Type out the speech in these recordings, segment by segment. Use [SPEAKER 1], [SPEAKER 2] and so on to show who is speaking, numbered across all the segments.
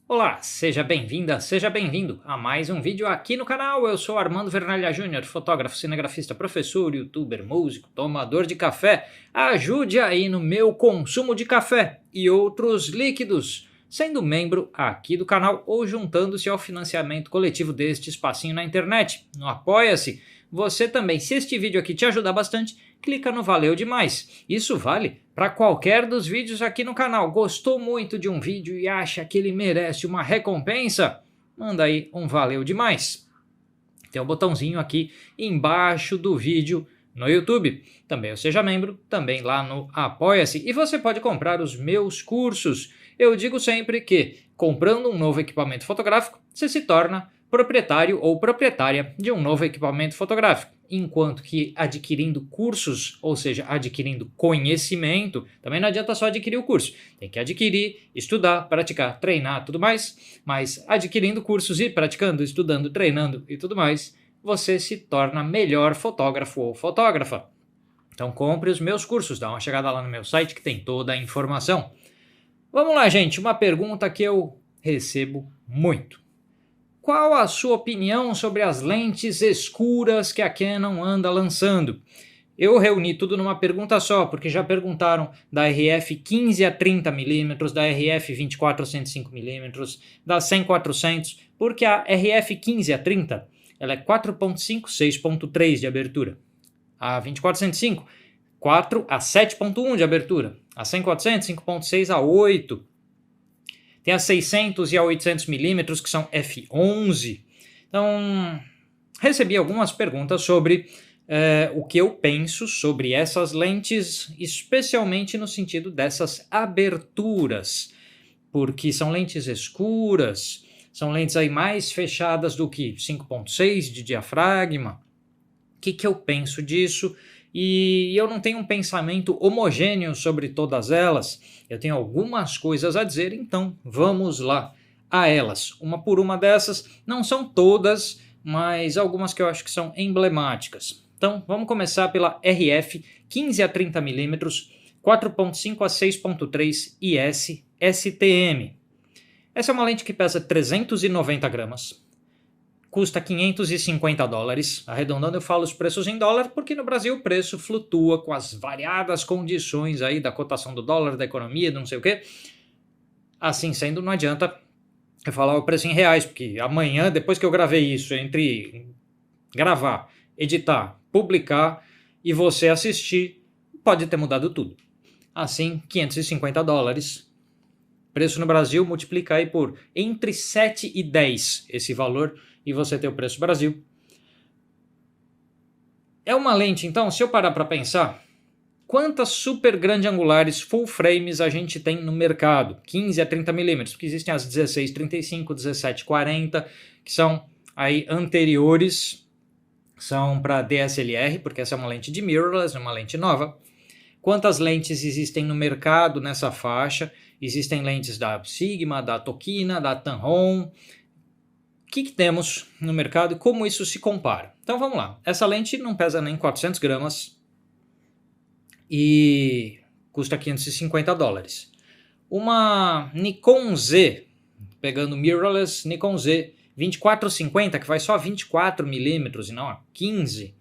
[SPEAKER 1] Olá, seja bem-vinda, seja bem-vindo a mais um vídeo aqui no canal. Eu sou Armando Vernalha Júnior, fotógrafo, cinegrafista, professor, youtuber, músico, tomador de café. Ajude aí no meu consumo de café e outros líquidos, sendo membro aqui do canal ou juntando-se ao financiamento coletivo deste espacinho na internet, no Apoia-se. Você também, se este vídeo aqui te ajudar bastante, clica no Valeu Demais. Isso vale para qualquer dos vídeos aqui no canal. Gostou muito de um vídeo e acha que ele merece uma recompensa? Manda aí um Valeu Demais. Tem um botãozinho aqui embaixo do vídeo no YouTube. Também o Seja Membro, também lá no Apoia-se. E você pode comprar os meus cursos. Eu digo sempre que, comprando um novo equipamento fotográfico, você se torna proprietário ou proprietária de um novo equipamento fotográfico, enquanto que adquirindo cursos, ou seja, adquirindo conhecimento, também não adianta só adquirir o curso, tem que adquirir, estudar, praticar, treinar, tudo mais, mas adquirindo cursos e praticando, estudando, treinando e tudo mais, você se torna melhor fotógrafo ou fotógrafa. Então compre os meus cursos, dá uma chegada lá no meu site que tem toda a informação. Vamos lá, gente, uma pergunta que eu recebo muito. Qual a sua opinião sobre as lentes escuras que a Canon anda lançando? Eu reuni tudo numa pergunta só, porque já perguntaram da RF 15 a 30mm, da RF 24 a 105mm, da 100-400, porque a RF 15 a 30 ela é 4.5, 6.3 de abertura. A 24-105, 4 a 7.1 de abertura. A 100-400, 5.6 a 8. Tem a 600 e a 800mm, que são f11. Então, recebi algumas perguntas sobre o que eu penso sobre essas lentes, especialmente no sentido dessas aberturas, porque são lentes escuras, são lentes aí mais fechadas do que 5.6 de diafragma. O que eu penso disso? E eu não tenho um pensamento homogêneo sobre todas elas, eu tenho algumas coisas a dizer, então vamos lá a elas. Uma por uma dessas, não são todas, mas algumas que eu acho que são emblemáticas. Então vamos começar pela RF 15 a 30mm, 4.5 a 6.3 IS STM. Essa é uma lente que pesa 390 gramas. Custa $550, arredondando eu falo os preços em dólar, porque no Brasil o preço flutua com as variadas condições aí da cotação do dólar, da economia, do não sei o quê. Assim sendo, não adianta eu falar o preço em reais, porque amanhã, depois que eu gravei isso, entre gravar, editar, publicar e você assistir, pode ter mudado tudo. Assim, $550. Preço no Brasil multiplica aí por entre 7 e 10 esse valor e você tem o preço Brasil. É uma lente, então, se eu parar para pensar, quantas super grande angulares full frames a gente tem no mercado? 15 a 30mm, porque existem as 16-35, 17-40, que são aí anteriores, são para DSLR, porque essa é uma lente de mirrorless, uma lente nova. Quantas lentes existem no mercado nessa faixa? Existem lentes da Sigma, da Tokina, da Tamron. O que temos no mercado e como isso se compara? Então vamos lá. Essa lente não pesa nem 400 gramas e custa $550. Uma Nikon Z, pegando mirrorless, Nikon Z 2450, que vai só 24mm e não a 15,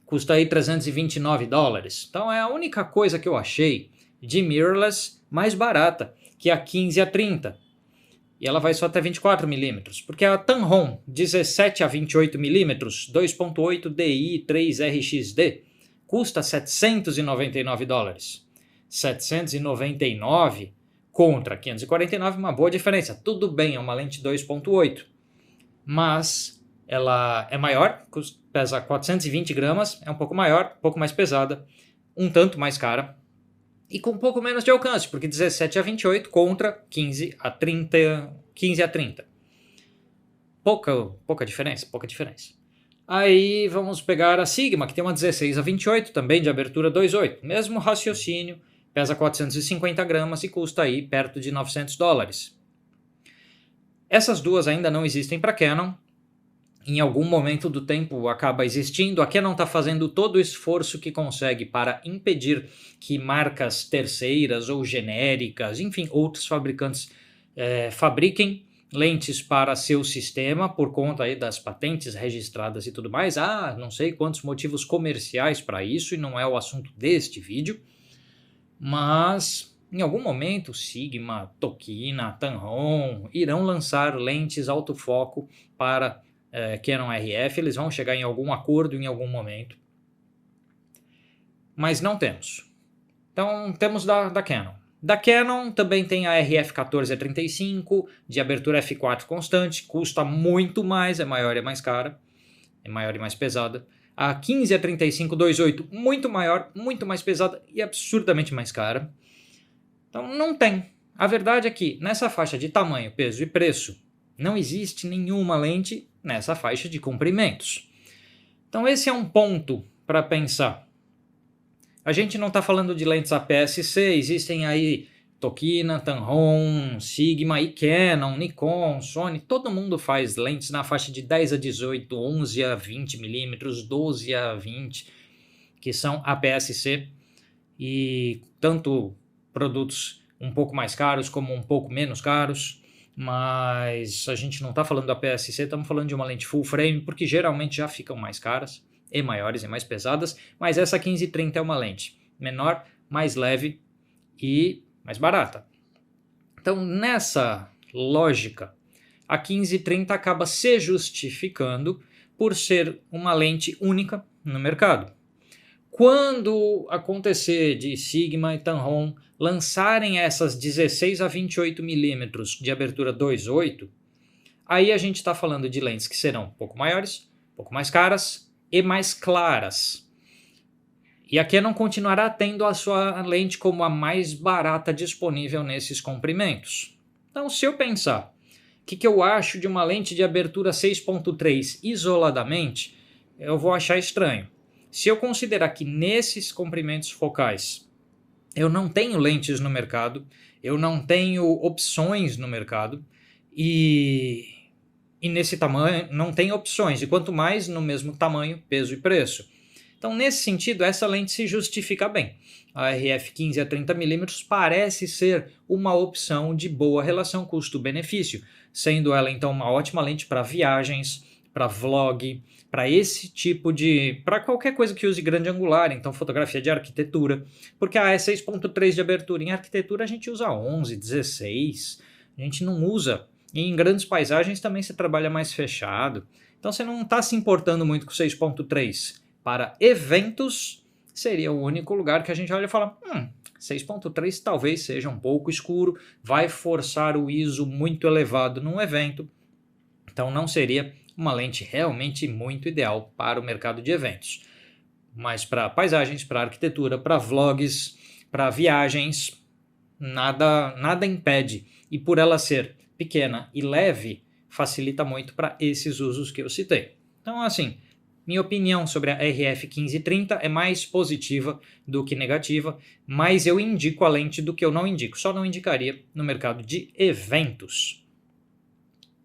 [SPEAKER 1] custa aí $329. Então é a única coisa que eu achei de mirrorless mais barata que a 15 a 30. E ela vai só até 24mm, porque a Tamron 17 a 28mm 2.8 DI 3RXD custa $799. 799 contra 549, uma boa diferença. Tudo bem, é uma lente 2.8, mas ela é maior, pesa 420 gramas, é um pouco maior, um pouco mais pesada, um tanto mais cara, e com um pouco menos de alcance, porque 17 a 28 contra 15 a 30. Pouca diferença, pouca diferença. Aí vamos pegar a Sigma, que tem uma 16 a 28, também de abertura 2.8. Mesmo raciocínio, pesa 450 gramas e custa aí perto de $900. Essas duas ainda não existem para Canon. Em algum momento do tempo acaba existindo. A Canon está fazendo todo o esforço que consegue para impedir que marcas terceiras ou genéricas, enfim, outros fabricantes fabriquem lentes para seu sistema por conta aí das patentes registradas e tudo mais. Não sei quantos motivos comerciais para isso e não é o assunto deste vídeo, mas em algum momento Sigma, Tokina, Tamron irão lançar lentes autofoco para Canon RF, eles vão chegar em algum acordo em algum momento, mas não temos. Então temos da Canon. Da Canon também tem a RF1435 de abertura f4 constante, custa muito mais, é maior e mais cara, é maior e mais pesada. A 15-35-28, muito maior, muito mais pesada e absurdamente mais cara. Então não tem. A verdade é que nessa faixa de tamanho, peso e preço, não existe nenhuma lente nessa faixa de comprimentos. Então esse é um ponto para pensar. A gente não está falando de lentes APS-C, existem aí Tokina, Tamron, Sigma e Canon, Nikon, Sony, todo mundo faz lentes na faixa de 10 a 18, 11 a 20 milímetros, 12 a 20, que são APS-C, e tanto produtos um pouco mais caros como um pouco menos caros, mas a gente não está falando da APS-C, estamos falando de uma lente full frame, porque geralmente já ficam mais caras, e maiores e mais pesadas, mas essa 15-30 é uma lente menor, mais leve e mais barata. Então nessa lógica, a 15-30 acaba se justificando por ser uma lente única no mercado. Quando acontecer de Sigma e Tamron lançarem essas 16 a 28 milímetros de abertura 2.8, aí a gente está falando de lentes que serão um pouco maiores, um pouco mais caras e mais claras. E a Canon continuará tendo a sua lente como a mais barata disponível nesses comprimentos. Então, se eu pensar o que eu acho de uma lente de abertura 6.3 isoladamente, eu vou achar estranho. Se eu considerar que nesses comprimentos focais eu não tenho lentes no mercado, eu não tenho opções no mercado, e nesse tamanho não tem opções, e quanto mais no mesmo tamanho, peso e preço. Então nesse sentido essa lente se justifica bem. A RF 15 a 30mm parece ser uma opção de boa relação custo-benefício, sendo ela então uma ótima lente para viagens, para vlog, para esse tipo de... para qualquer coisa que use grande angular, então fotografia de arquitetura, porque a 6.3 de abertura em arquitetura a gente usa 11, 16, a gente não usa. E em grandes paisagens também se trabalha mais fechado. Então você não está se importando muito com 6.3. Para eventos, seria o único lugar que a gente olha e fala 6.3 talvez seja um pouco escuro, vai forçar o ISO muito elevado num evento. Então não seria uma lente realmente muito ideal para o mercado de eventos. Mas para paisagens, para arquitetura, para vlogs, para viagens, nada impede. E por ela ser pequena e leve, facilita muito para esses usos que eu citei. Então, assim, minha opinião sobre a RF 1530 é mais positiva do que negativa, mas eu indico a lente do que eu não indico. Só não indicaria no mercado de eventos.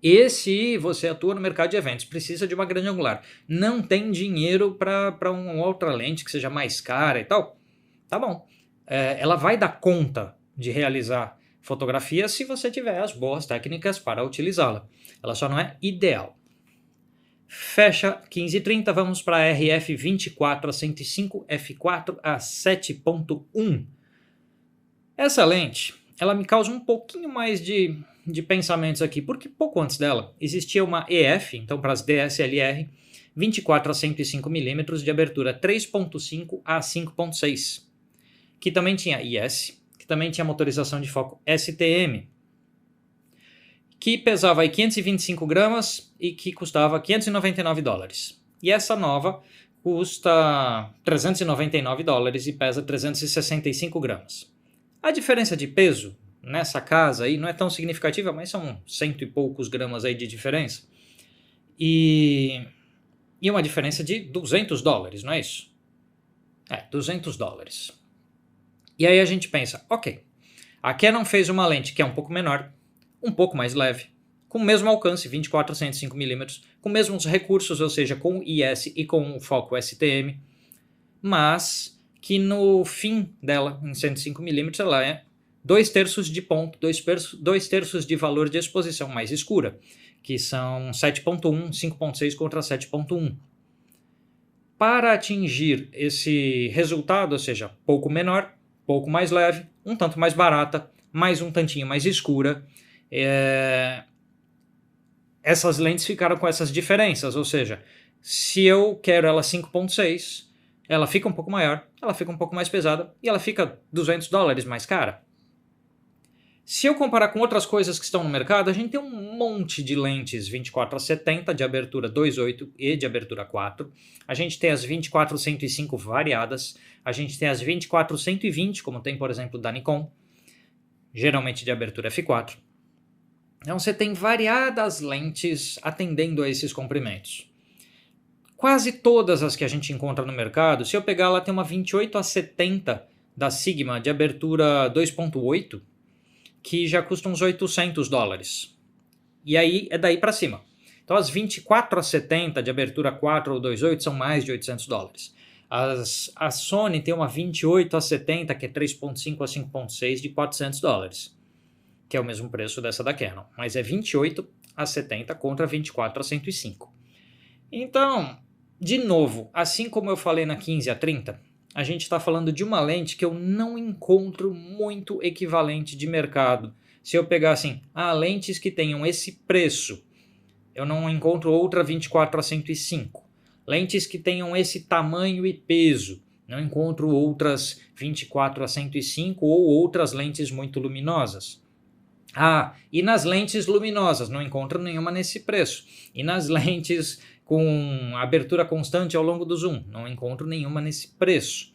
[SPEAKER 1] E se você atua no mercado de eventos, precisa de uma grande angular, não tem dinheiro para uma outra lente que seja mais cara e tal, tá bom. Ela vai dar conta de realizar fotografia se você tiver as boas técnicas para utilizá-la. Ela só não é ideal. Fecha 15-30, vamos para a RF 24 a 105 f4 a 7.1. Essa lente, ela me causa um pouquinho mais de pensamentos aqui, porque pouco antes dela existia uma EF, então para as DSLR, 24 a 105mm de abertura 3.5 a 5.6, que também tinha IS, também tinha motorização de foco STM, que pesava aí 525 gramas e que custava $599. E essa nova custa $399 e pesa 365 gramas. A diferença de peso nessa casa aí não é tão significativa, mas são 100 e poucos gramas aí de diferença. E uma diferença de $200, não é isso? $200. E aí a gente pensa, ok, a Canon fez uma lente que é um pouco menor, um pouco mais leve, com o mesmo alcance, 24 a 105mm, com os mesmos recursos, ou seja, com o IS e com o foco STM, mas que no fim dela, em 105mm, ela é 2/3 de ponto, 2/3 de valor de exposição mais escura, que são 7.1, 5.6 contra 7.1. Para atingir esse resultado, ou seja, pouco menor, pouco mais leve, um tanto mais barata, mais um tantinho mais escura, essas lentes ficaram com essas diferenças, ou seja, se eu quero ela 5.6, ela fica um pouco maior, ela fica um pouco mais pesada e ela fica $200 mais cara. Se eu comparar com outras coisas que estão no mercado, a gente tem um monte de lentes 24-70 de abertura 2.8 e de abertura 4. A gente tem as 24-105 variadas. A gente tem as 24-120, como tem, por exemplo, da Nikon, geralmente de abertura f4. Então você tem variadas lentes atendendo a esses comprimentos. Quase todas as que a gente encontra no mercado, se eu pegar lá tem uma 28-70 da Sigma de abertura 2.8, que já custa uns $800. E aí é daí para cima. Então as 24-70 de abertura 4 ou 2.8 são mais de $800. A Sony tem uma 28-70 que é 3.5 a 5.6 de $400, que é o mesmo preço dessa da Canon, mas é 28-70 contra 24-105. Então, de novo, assim como eu falei na 15-30, a gente está falando de uma lente que eu não encontro muito equivalente de mercado. Se eu pegar assim, lentes que tenham esse preço, eu não encontro outra 24-105. Lentes que tenham esse tamanho e peso, não encontro outras 24-105 ou outras lentes muito luminosas. E nas lentes luminosas, não encontro nenhuma nesse preço. E nas lentes com abertura constante ao longo do zoom, não encontro nenhuma nesse preço.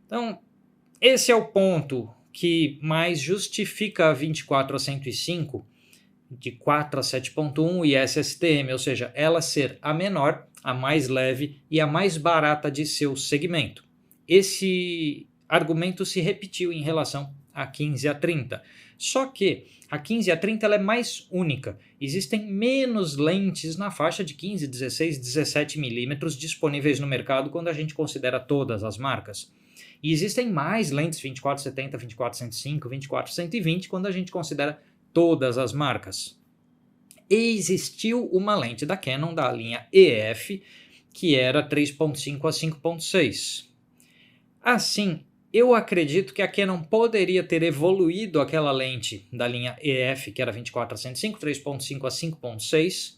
[SPEAKER 1] Então, esse é o ponto que mais justifica a 24-105 de 4 a 7.1 e SSTM, ou seja, ela ser a menor, a mais leve e a mais barata de seu segmento. Esse argumento se repetiu em relação a 15-30. Só que a 15-30 ela é mais única. Existem menos lentes na faixa de 15, 16, 17 milímetros disponíveis no mercado quando a gente considera todas as marcas. E existem mais lentes 24-70, 24-105, 24-120 quando a gente considera todas as marcas. Existiu uma lente da Canon da linha EF que era 3.5 a 5.6. Assim, eu acredito que a Canon poderia ter evoluído aquela lente da linha EF, que era 24-105, 3.5 a 5.6,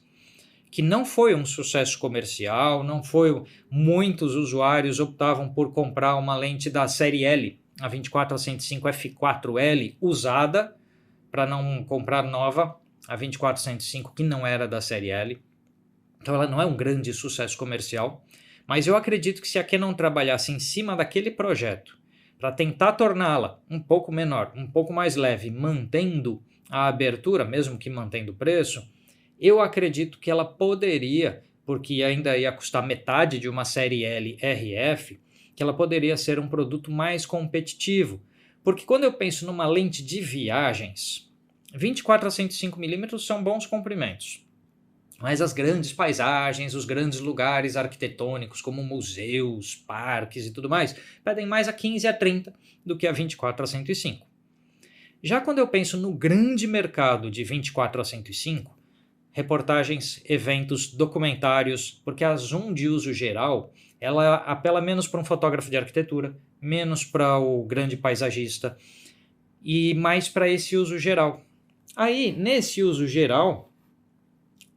[SPEAKER 1] que não foi um sucesso comercial, não foi, muitos usuários optavam por comprar uma lente da série L, a 24-105 f4L usada, para não comprar nova, a 24-105 que não era da série L. Então ela não é um grande sucesso comercial, mas eu acredito que se a Canon trabalhasse em cima daquele projeto, para tentar torná-la um pouco menor, um pouco mais leve, mantendo a abertura, mesmo que mantendo o preço, eu acredito que ela poderia, porque ainda ia custar metade de uma série L RF, que ela poderia ser um produto mais competitivo. Porque quando eu penso numa lente de viagens, 24 a 105mm são bons comprimentos. Mas as grandes paisagens, os grandes lugares arquitetônicos, como museus, parques e tudo mais, pedem mais a 15 a 30 do que a 24 a 105. Já quando eu penso no grande mercado de 24 a 105, reportagens, eventos, documentários, porque a zoom de uso geral, ela apela menos para um fotógrafo de arquitetura, menos para o grande paisagista e mais para esse uso geral. Aí, nesse uso geral,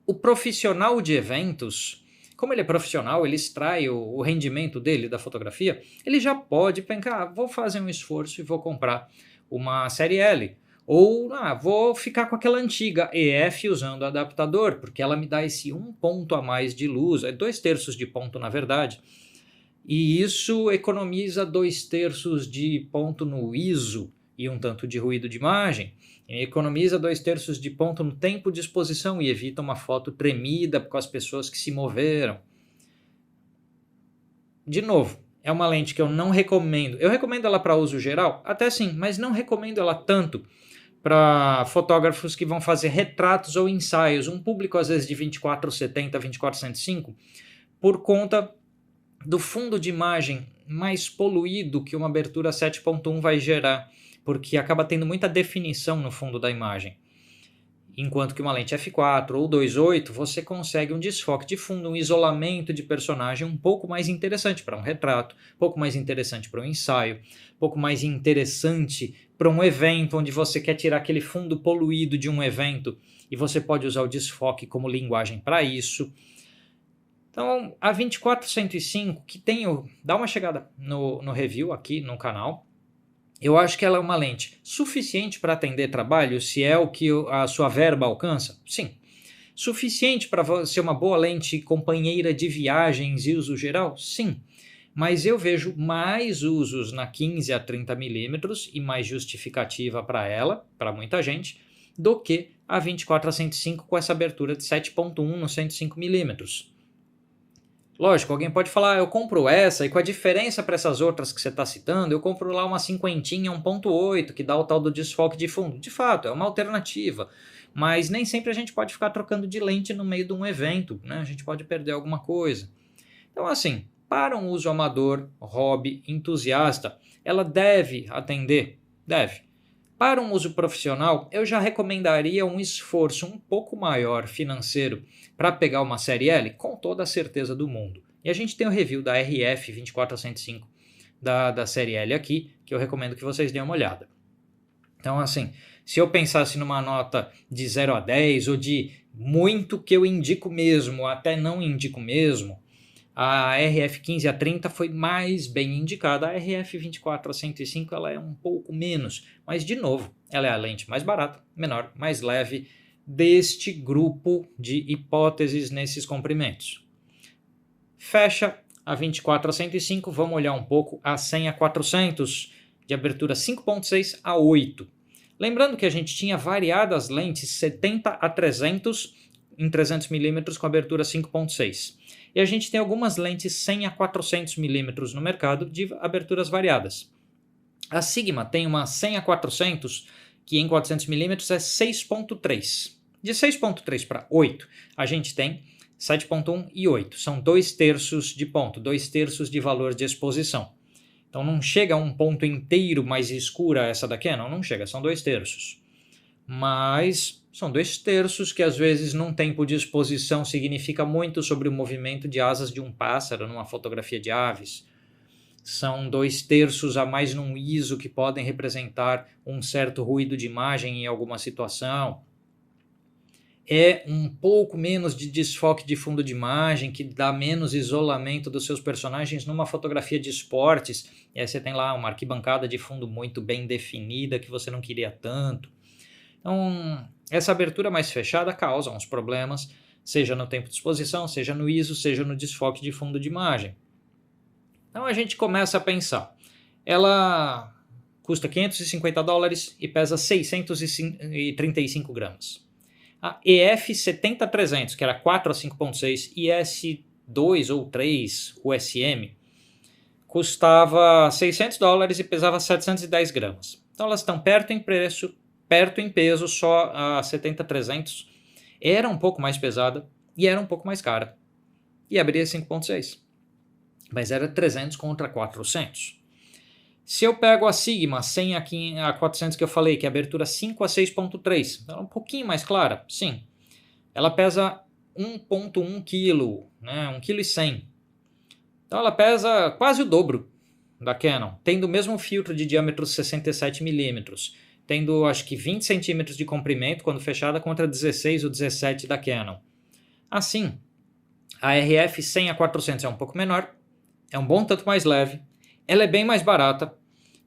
[SPEAKER 1] o profissional de eventos, como ele é profissional, ele extrai o rendimento dele da fotografia, ele já pode pensar, vou fazer um esforço e vou comprar uma série L. Ou vou ficar com aquela antiga EF usando o adaptador, porque ela me dá esse um ponto a mais de luz, é 2/3 de ponto na verdade, e isso economiza 2/3 de ponto no ISO e um tanto de ruído de imagem, economiza 2/3 de ponto no tempo de exposição e evita uma foto tremida com as pessoas que se moveram. De novo, é uma lente que eu não recomendo. Eu recomendo ela para uso geral? Até sim, mas não recomendo ela tanto para fotógrafos que vão fazer retratos ou ensaios, um público às vezes de 24-70, 24-105, por conta do fundo de imagem mais poluído que uma abertura 7.1 vai gerar. porque acaba tendo muita definição no fundo da imagem. Enquanto que uma lente f4 ou 2.8 você consegue um desfoque de fundo, um isolamento de personagem um pouco mais interessante para um retrato, um pouco mais interessante para um ensaio, um pouco mais interessante para um evento onde você quer tirar aquele fundo poluído de um evento e você pode usar o desfoque como linguagem para isso. Então a 24-105, que dá uma chegada no review aqui no canal. Eu acho que ela é uma lente suficiente para atender trabalho, se é o que a sua verba alcança? Sim. Suficiente para ser uma boa lente companheira de viagens e uso geral? Sim. Mas eu vejo mais usos na 15 a 30 milímetros e mais justificativa para ela, para muita gente, do que a 24-105 com essa abertura de 7.1 no 105 milímetros. Lógico, alguém pode falar, eu compro essa e com a diferença para essas outras que você está citando, eu compro lá uma 50 1.8 que dá o tal do desfoque de fundo. De fato, é uma alternativa, mas nem sempre a gente pode ficar trocando de lente no meio de um evento, né? A gente pode perder alguma coisa. Então assim, para um uso amador, hobby, entusiasta, ela deve atender, deve. Para um uso profissional, eu já recomendaria um esforço um pouco maior financeiro para pegar uma série L, com toda a certeza do mundo. E a gente tem o review da RF 24-105 da série L aqui, que eu recomendo que vocês deem uma olhada. Então assim, se eu pensasse numa nota de 0 a 10 ou de muito que eu indico mesmo, até não indico mesmo, a RF 15 a 30 foi mais bem indicada, a RF 24 a 105 ela é um pouco menos, mas de novo, ela é a lente mais barata, menor, mais leve deste grupo de hipóteses nesses comprimentos. Fecha a 24 a 105, vamos olhar um pouco a 100 a 400 de abertura 5.6 a 8. Lembrando que a gente tinha variadas lentes 70 a 300 em 300mm com abertura 5.6. E a gente tem algumas lentes 100 a 400mm no mercado de aberturas variadas. A Sigma tem uma 100 a 400 que em 400mm é 6.3. De 6.3 para 8 a gente tem 7.1 e 8. São 2/3 de ponto, 2/3 de valor de exposição. Então não chega a um ponto inteiro mais escura essa da Canon, não chega, são 2/3. Mas são 2/3 que às vezes num tempo de exposição significa muito sobre o movimento de asas de um pássaro numa fotografia de aves. São 2/3 a mais num ISO que podem representar um certo ruído de imagem em alguma situação. É um pouco menos de desfoque de fundo de imagem, que dá menos isolamento dos seus personagens numa fotografia de esportes. E aí você tem lá uma arquibancada de fundo muito bem definida que você não queria tanto. Então, essa abertura mais fechada causa uns problemas, seja no tempo de exposição, seja no ISO, seja no desfoque de fundo de imagem. Então a gente começa a pensar, ela custa $550 e pesa 635 gramas. A EF 70-300, que era 4 a 5.6, e S2 ou 3 USM, custava $600 e pesava 710 gramas. Então elas estão perto em preço, perto em peso, só a 70-300 era um pouco mais pesada e era um pouco mais cara. E abria 5.6. Mas era 300 contra 400. Se eu pego a Sigma 100 a 400 que eu falei, que é a abertura 5 a 6.3, ela é um pouquinho mais clara, sim. Ela pesa 1.1 kg, né, 1,1 kg. Então ela pesa quase o dobro da Canon, tendo o mesmo filtro de diâmetro 67mm, tendo acho que 20 centímetros de comprimento quando fechada contra 16 ou 17 da Canon. Assim, a RF 100 a 400 é um pouco menor, é um bom tanto mais leve, ela é bem mais barata,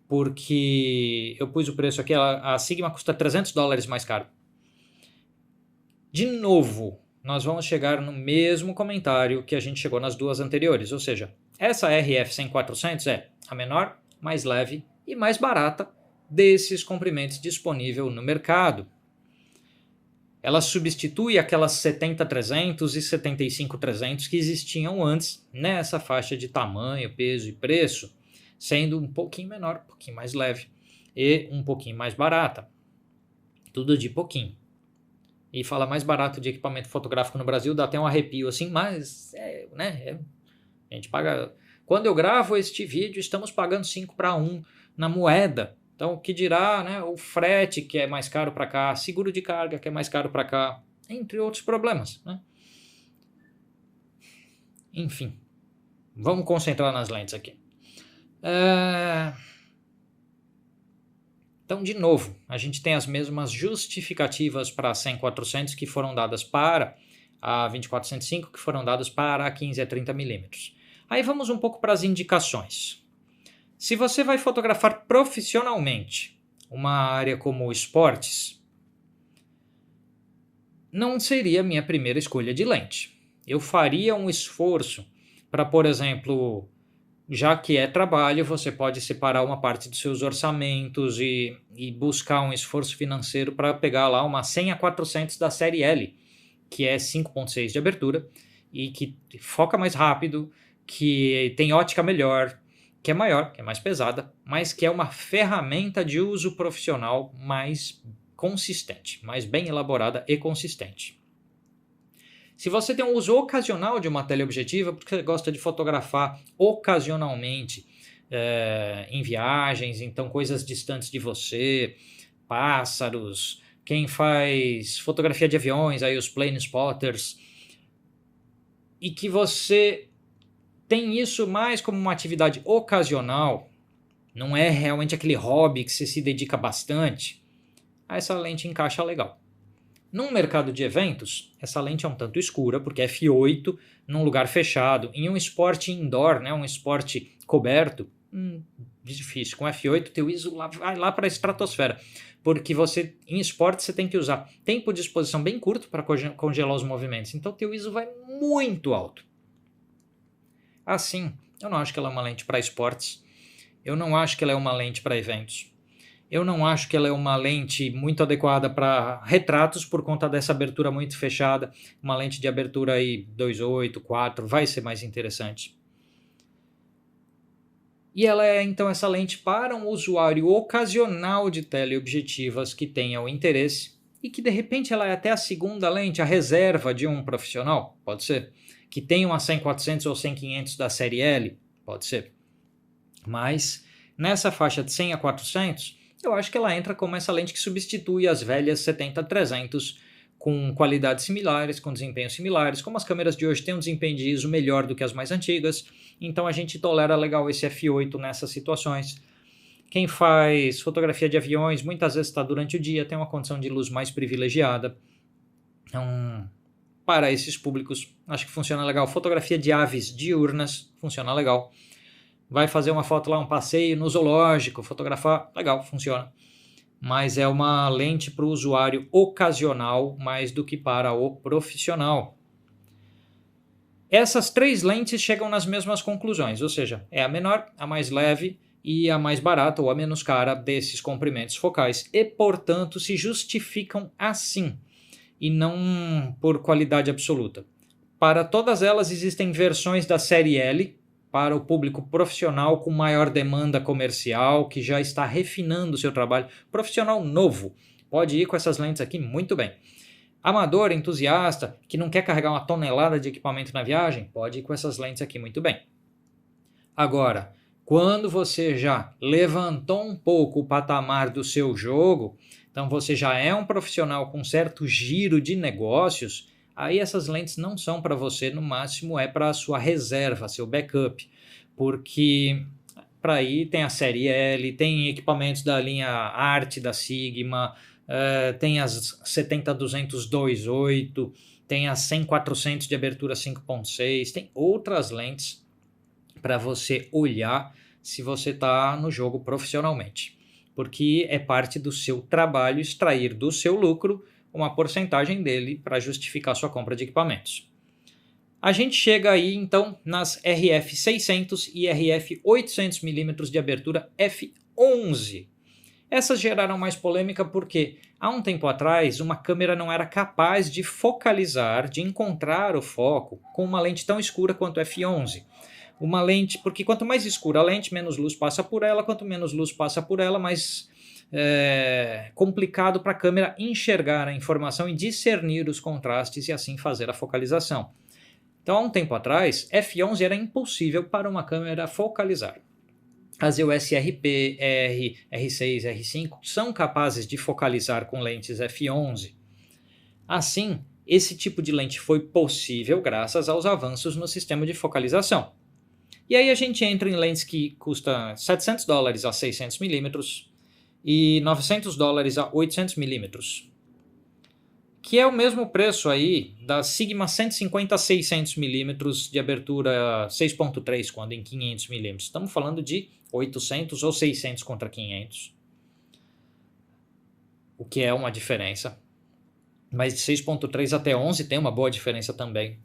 [SPEAKER 1] porque eu pus o preço aqui, a Sigma custa $300 mais caro. De novo, nós vamos chegar no mesmo comentário que a gente chegou nas duas anteriores, ou seja, essa RF 100-400 é a menor, mais leve e mais barata desses comprimentos disponível no mercado. Ela substitui aquelas 70-300 e 75-300 que existiam antes nessa faixa de tamanho, peso e preço, sendo um pouquinho menor, um pouquinho mais leve e um pouquinho mais barata. Tudo de pouquinho. E falar mais barato de equipamento fotográfico no Brasil dá até um arrepio assim, mas a gente paga... Quando eu gravo este vídeo, estamos pagando 5 para 1 na moeda Então, o que dirá, né, o frete, que é mais caro para cá, seguro de carga, que é mais caro para cá, entre outros problemas, né? Enfim, vamos concentrar nas lentes aqui. Então, de novo, a gente tem as mesmas justificativas para a 100-400 que foram dadas para a 24-105, que foram dadas para a 15 a 30 milímetros. Aí vamos um pouco para as indicações. Se você vai fotografar profissionalmente uma área como esportes, não seria a minha primeira escolha de lente. Eu faria um esforço para, por exemplo, já que é trabalho, você pode separar uma parte dos seus orçamentos e buscar um esforço financeiro para pegar lá uma 100-400 da série L, que é 5.6 de abertura e que foca mais rápido, que tem ótica melhor, que é maior, que é mais pesada, mas que é uma ferramenta de uso profissional mais consistente, mais bem elaborada e consistente. Se você tem um uso ocasional de uma teleobjetiva, porque você gosta de fotografar ocasionalmente em viagens, então coisas distantes de você, pássaros, quem faz fotografia de aviões, aí os plane spotters, e que você tem isso mais como uma atividade ocasional, não é realmente aquele hobby que você se dedica bastante, essa lente encaixa legal. Num mercado de eventos, essa lente é um tanto escura, porque é f8, num lugar fechado, em um esporte indoor, né, um esporte coberto, difícil. Com f8, teu ISO vai lá para a estratosfera, porque você, em esporte, você tem que usar tempo de exposição bem curto para congelar os movimentos, então teu ISO vai muito alto. Assim, eu não acho que ela é uma lente para esportes, eu não acho que ela é uma lente para eventos. Eu não acho que ela é uma lente muito adequada para retratos por conta dessa abertura muito fechada. Uma lente de abertura aí 2.8, 4 vai ser mais interessante. E ela é então essa lente para um usuário ocasional de teleobjetivas que tenha o interesse e que de repente ela é até a segunda lente, a reserva de um profissional, pode ser. Que tenha uma 100-400 ou 100-500 da série L, pode ser. Mas nessa faixa de 100-400... eu acho que ela entra como essa lente que substitui as velhas 70-300 com qualidades similares, com desempenhos similares. Como as câmeras de hoje têm um desempenho de ISO melhor do que as mais antigas, então a gente tolera legal esse f8 nessas situações. Quem faz fotografia de aviões muitas vezes está durante o dia, tem uma condição de luz mais privilegiada. Então, para esses públicos, acho que funciona legal. Fotografia de aves diurnas funciona legal. Vai fazer uma foto lá, um passeio no zoológico, fotografar, legal, funciona. Mas é uma lente para o usuário ocasional mais do que para o profissional. Essas três lentes chegam nas mesmas conclusões, ou seja, é a menor, a mais leve e a mais barata ou a menos cara desses comprimentos focais e, portanto, se justificam assim e não por qualidade absoluta. Para todas elas existem versões da série L, para o público profissional com maior demanda comercial, que já está refinando o seu trabalho. Profissional novo, pode ir com essas lentes aqui muito bem. Amador, entusiasta, que não quer carregar uma tonelada de equipamento na viagem, pode ir com essas lentes aqui muito bem. Agora, quando você já levantou um pouco o patamar do seu jogo, então você já é um profissional com certo giro de negócios, aí essas lentes não são para você, no máximo é para a sua reserva, seu backup, porque para aí tem a série L, tem equipamentos da linha Arte da Sigma, tem as 70-200 2.8, tem as 100-400 de abertura 5.6, tem outras lentes para você olhar se você está no jogo profissionalmente, porque é parte do seu trabalho extrair do seu lucro uma porcentagem dele para justificar sua compra de equipamentos. A gente chega aí então nas RF 600 e RF 800mm de abertura f11. Essas geraram mais polêmica porque há um tempo atrás uma câmera não era capaz de focalizar, de encontrar o foco com uma lente tão escura quanto f11. Uma lente, porque quanto mais escura a lente, menos luz passa por ela, quanto menos luz passa por ela, mais complicado para a câmera enxergar a informação e discernir os contrastes e assim fazer a focalização. Então, há um tempo atrás, f11 era impossível para uma câmera focalizar. As EOS RP, R, R6, R5 são capazes de focalizar com lentes f11. Assim, esse tipo de lente foi possível graças aos avanços no sistema de focalização. E aí a gente entra em lentes que custam $700 a 600mm e $900 a 800mm, que é o mesmo preço aí da Sigma 150 a 600mm de abertura 6.3 quando em 500mm. Estamos falando de 800 ou 600 contra 500, o que é uma diferença. Mas de 6.3 até 11 tem uma boa diferença também.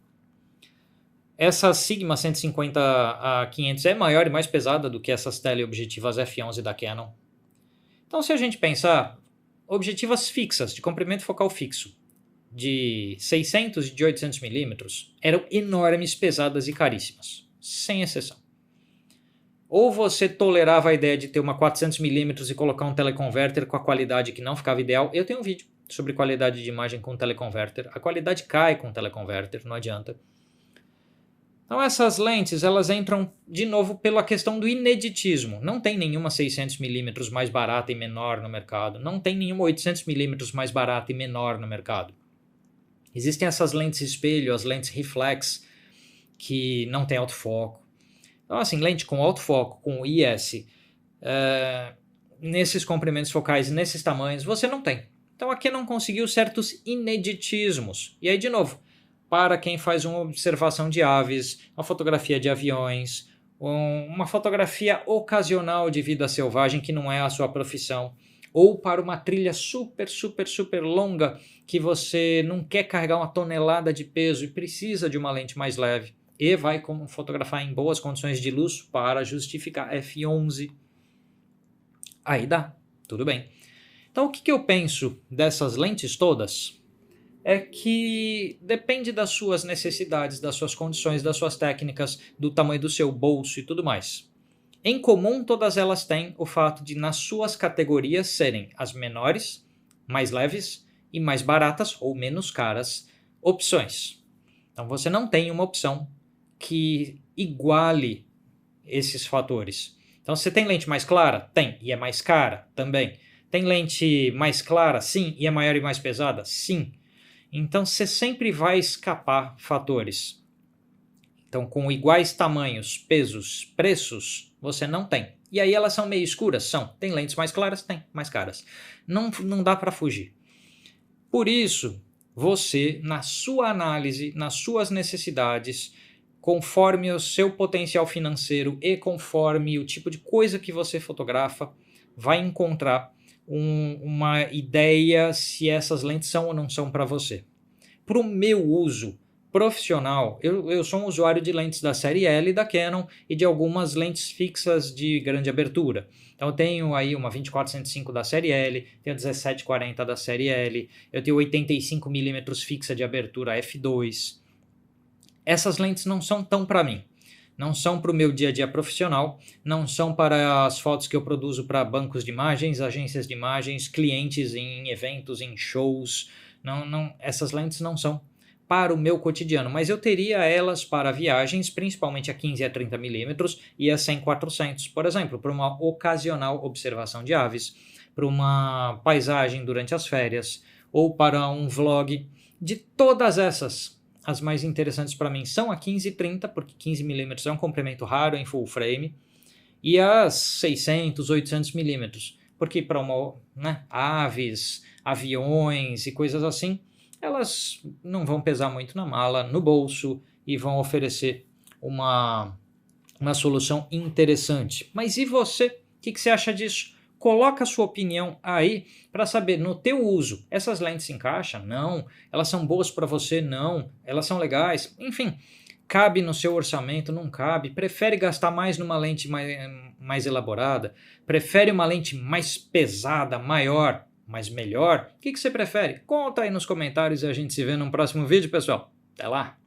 [SPEAKER 1] Essa Sigma 150 a 500 é maior e mais pesada do que essas teleobjetivas f11 da Canon. Então, se a gente pensar, objetivas fixas, de comprimento focal fixo, de 600 e de 800mm, eram enormes, pesadas e caríssimas, sem exceção. Ou você tolerava a ideia de ter uma 400mm e colocar um teleconverter com a qualidade que não ficava ideal. Eu tenho um vídeo sobre qualidade de imagem com teleconverter. A qualidade cai com teleconverter, não adianta. Então essas lentes, elas entram de novo pela questão do ineditismo. Não tem nenhuma 600mm mais barata e menor no mercado. Não tem nenhuma 800mm mais barata e menor no mercado. Existem essas lentes espelho, as lentes reflex, que não tem autofoco. Então assim, lente com autofoco, com IS, nesses comprimentos focais, nesses tamanhos, você não tem. Então aqui não conseguiu certos ineditismos. E aí de novo, para quem faz uma observação de aves, uma fotografia de aviões, uma fotografia ocasional de vida selvagem que não é a sua profissão, ou para uma trilha super longa que você não quer carregar uma tonelada de peso e precisa de uma lente mais leve e vai fotografar em boas condições de luz para justificar f11. Aí dá, tudo bem. Então o que eu penso dessas lentes todas? É que depende das suas necessidades, das suas condições, das suas técnicas, do tamanho do seu bolso e tudo mais. Em comum, todas elas têm o fato de, nas suas categorias, serem as menores, mais leves e mais baratas ou menos caras opções. Então você não tem uma opção que iguale esses fatores. Então você tem lente mais clara? Tem, e é mais cara? Também. Tem lente mais clara? Sim, e é maior e mais pesada? Sim. Então você sempre vai escapar fatores. Então com iguais tamanhos, pesos, preços, você não tem. E aí elas são meio escuras? São. Tem lentes mais claras? Tem, mais caras. Não dá para fugir. Por isso, você, na sua análise, nas suas necessidades, conforme o seu potencial financeiro e conforme o tipo de coisa que você fotografa, vai encontrar uma ideia se essas lentes são ou não são para você. Para o meu uso profissional, eu sou um usuário de lentes da série L da Canon e de algumas lentes fixas de grande abertura. Então eu tenho aí uma 24-105 da série L, tenho 17-40 da série L, eu tenho 85mm fixa de abertura f2. Essas lentes não são tão para mim. Não são para o meu dia a dia profissional, não são para as fotos que eu produzo para bancos de imagens, agências de imagens, clientes em eventos, em shows. Essas lentes não são para o meu cotidiano, mas eu teria elas para viagens, principalmente a 15 a 30mm e a 100-400, por exemplo, para uma ocasional observação de aves, para uma paisagem durante as férias ou para um vlog. De todas essas, as mais interessantes para mim são a 15 e 30, porque 15mm é um comprimento raro em full frame, e as 600, 800mm, porque para aves, aviões e coisas assim, elas não vão pesar muito na mala, no bolso, e vão oferecer uma solução interessante. Mas e você? O que você acha disso? Coloca a sua opinião aí para saber, no teu uso, essas lentes se encaixam? Não. Elas são boas para você? Não. Elas são legais? Enfim, cabe no seu orçamento? Não cabe? Prefere gastar mais numa lente mais elaborada? Prefere uma lente mais pesada, maior, mas melhor? O que você prefere? Conta aí nos comentários e a gente se vê num próximo vídeo, pessoal. Até lá!